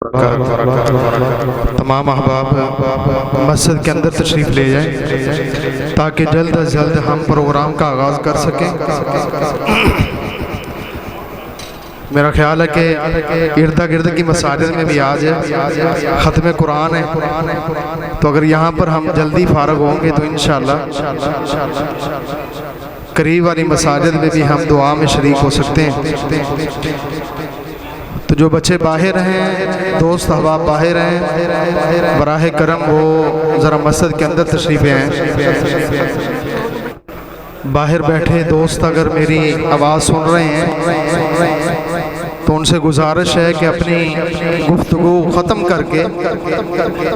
तमाम अहबाब मस्जिद के अंदर तशरीफ़ ले जाएं ताकि जल्द अज जल्द हम प्रोग्राम का आगाज़ कर सकें। मेरा ख्याल है कि इर्द गिर्द की मसाजिद में भी आज ख़त्म कुरान है, तो अगर यहाँ पर हम जल्दी फारग होंगे तो इंशाअल्लाह करीब वाली मसाजिद में भी हम दुआ में शरीक हो सकते हैं। तो जो बच्चे बाहर हैं, दोस्त अहबाब बाहर हैं, बराह करम वो ज़रा मस्जिद के अंदर तशरीफ़ आएँ। बाहर बैठे दोस्त अगर मेरी आवाज़ सुन रहे हैं तो उनसे गुजारिश है कि अपनी गुफ्तगू ख़त्म करके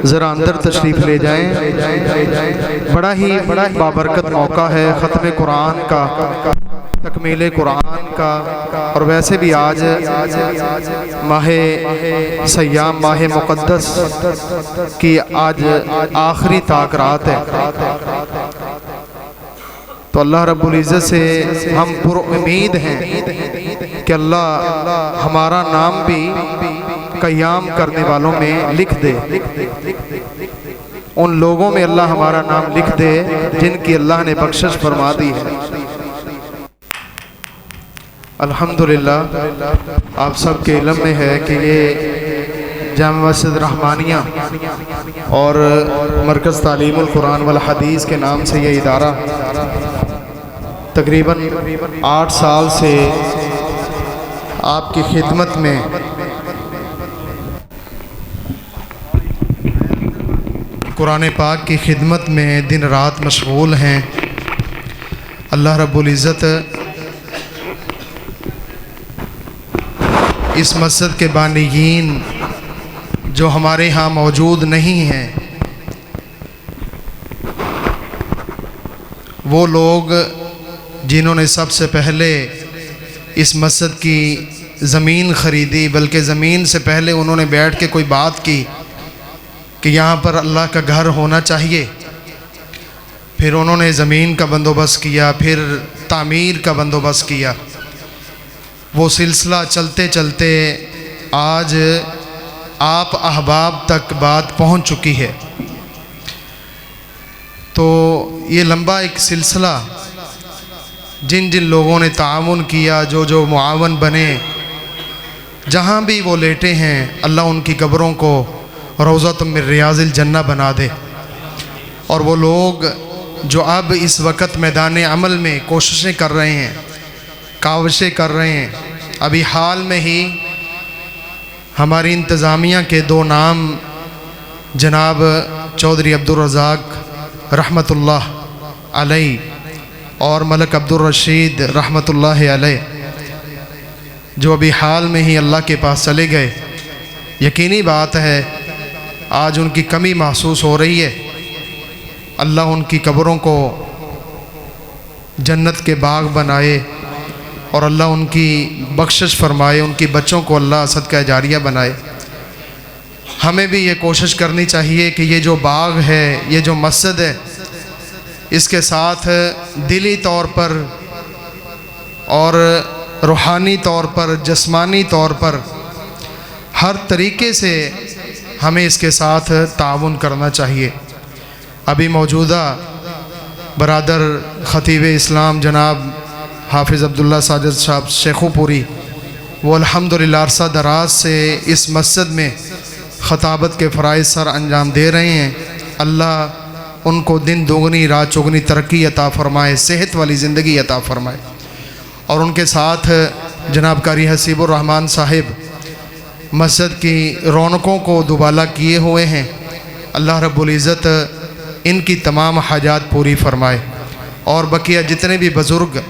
ज़रा अंदर तशरीफ़ ले जाएं। बड़ा ही बाबरकत मौका है ख़त्म कुरान का, तकमील कुरान का। और वैसे भी आज माह सयाम, माह मुक़द्दस की आज आखिरी ताक रात है, तो अल्लाह रब्बुल इज़्ज़त से हम पुरुम्मीद हैं कि अल्लाह हमारा नाम भी क़याम करने वालों में लिख दे, उन लोगों में अल्लाह हमारा नाम लिख दे जिनकी अल्लाह ने बख्शिश फरमा दी है। अल्हम्दुलिल्लाह आप सब के इल्म में है कि ये जामा मस्जिद रहमानिया और मरकज़ तालीमुल कुरान वल हदीस के नाम से ये इदारा तकरीबन 8 साल से आपकी खिदमत में कुरान पाक की खिदमत में दिन रात मशगूल हैं। अल्लाह रब्बुल इज़्ज़त इस मस्जिद के बानीयीन जो हमारे यहाँ मौजूद नहीं हैं, वो लोग जिन्होंने सबसे पहले इस मस्जिद की ज़मीन ख़रीदी, बल्कि ज़मीन से पहले उन्होंने बैठ के कोई बात की कि यहाँ पर अल्लाह का घर होना चाहिए, फिर उन्होंने ज़मीन का बंदोबस्त किया, फिर तामीर का बंदोबस्त किया। वो सिलसिला चलते चलते आज आप अहबाब तक बात पहुँच चुकी है। तो ये लंबा एक सिलसिला, जिन जिन लोगों ने ताआवुन किया, जो जो मुआवन बने, जहाँ भी वो लेटे हैं, अल्लाह उनकी कब्रों को रौज़तुम मिन रियाज़िल जन्नह बना दे। और वो लोग जो अब इस वक्त मैदान अमल में कोशिशें कर रहे हैं, काविशें कर रहे हैं, अभी हाल में ही हमारी इंतज़ामिया के 2 नाम जनाब चौधरी अब्दुल रज़ाक रहमतुल्लाह अलैह और मलक अब्दुल रशीद रहमतुल्लाह अलैह, जो अभी हाल में ही अल्लाह के पास चले गए। यकीनी बात है आज उनकी कमी महसूस हो रही है। अल्लाह उनकी कब्रों को जन्नत के बाग बनाए और अल्लाह उनकी बख्शिश फरमाए, उनकी बच्चों को अल्लाह सदका जारिया बनाए। हमें भी ये कोशिश करनी चाहिए कि ये जो बाग है, ये जो मस्जिद है, इसके साथ दिली तौर पर और रूहानी तौर पर, जिस्मानी तौर पर, हर तरीके से हमें इसके साथ ताउन करना चाहिए। अभी मौजूदा बरादर ख़तीब इस्लाम जनाब हाफिज़ अब्दुल्ला साजिद साहब शेखुपुरी, वो अल्हम्दुलिल्लाह अरसा दराज से इस मस्जिद में ख़ताबत के फ़राइज़ सर अंजाम दे रहे हैं। अल्लाह उनको दिन दोगुनी रात चौगुनी तरक्की अता फ़रमाए, सेहत वाली ज़िंदगी अता फ़रमाए। और उनके साथ जनाब कारी हसीबुर रहमान साहिब मस्जिद की रौनकों को दुबाला किए हुए हैं। अल्लाह रब्बुल इज़्ज़त इनकी तमाम हाजात पूरी फ़रमाए। और बकिया जितने भी बुज़ुर्ग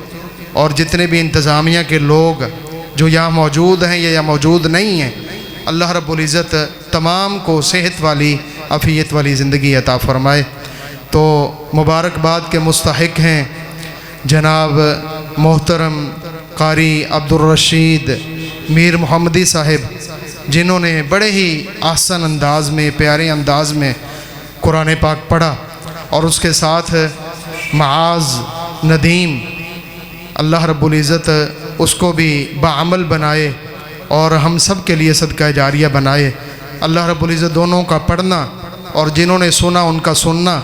और जितने भी इंतज़ामिया के लोग जो यहाँ मौजूद हैं या मौजूद नहीं हैं, अल्लाह रब्बुल इज़्ज़त तमाम को सेहत वाली, अफ़ियत वाली ज़िंदगी अता फ़रमाए। तो मुबारकबाद के मुस्तहिक़ हैं जनाब मोहतरम कारी अब्दुल रशीद मीर मोहम्मदी साहिब, जिन्होंने बड़े ही आसान अंदाज़ में, प्यारे अंदाज़ में कुरान पाक पढ़ा। और उसके साथ माज नदीम, अल्लाह रब्बुल इज़्ज़त उसको भी बाअमल बनाए और हम सब के लिए सदका जारिया बनाए। अल्लाह रब्बुल इज़्ज़त दोनों का पढ़ना और जिन्होंने सुना उनका सुनना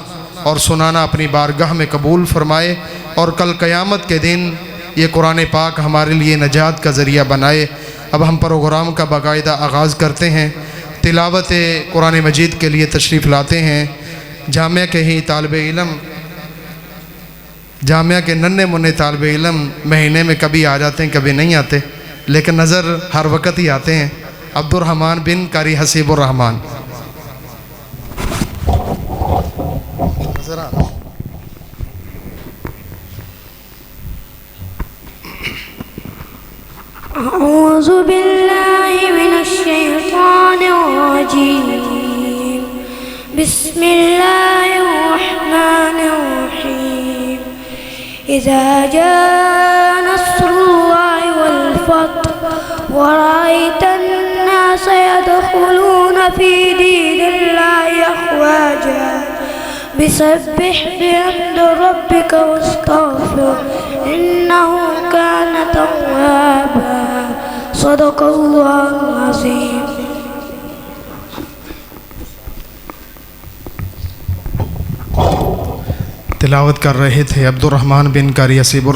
और सुनाना अपनी बारगाह में कबूल फरमाए, और कल क़यामत के दिन ये कुरान पाक हमारे लिए नजात का ज़रिया बनाए। अब हम प्रोग्राम का बाकायदा आगाज़ करते हैं। तिलावत कुरान मजीद के लिए तशरीफ़ लाते हैं जामिया के ही तालिब इल्म, जामिया के नन्हे मुन्ने तालिब इल्म महीने में कभी आ जाते हैं कभी नहीं आते, लेकिन नज़र हर वक्त ही आते हैं। अब्दुर्रहमान बिन कारी हसीबुर्रहमान, औज़ु बिल्लाहि मिनश शैतानिर रजीम, बिस्मिल्लाहिर रहमानिर रहीम। इज़ा जाअ नस्रुल्लाहि वल फतह व रअयतन नास यदखुलूना फी दीनिल्लाहि अफ़वाजा बिसब्बिह बिहम्दि रब्बिका वस्तग़फिर इन्नहु कान तव्वाबा। सदक़ल्लाहुल अज़ीम। तिलावत कर रहे थे अब्दुर्रहमान बिन कारी हसीबुर्रहमान।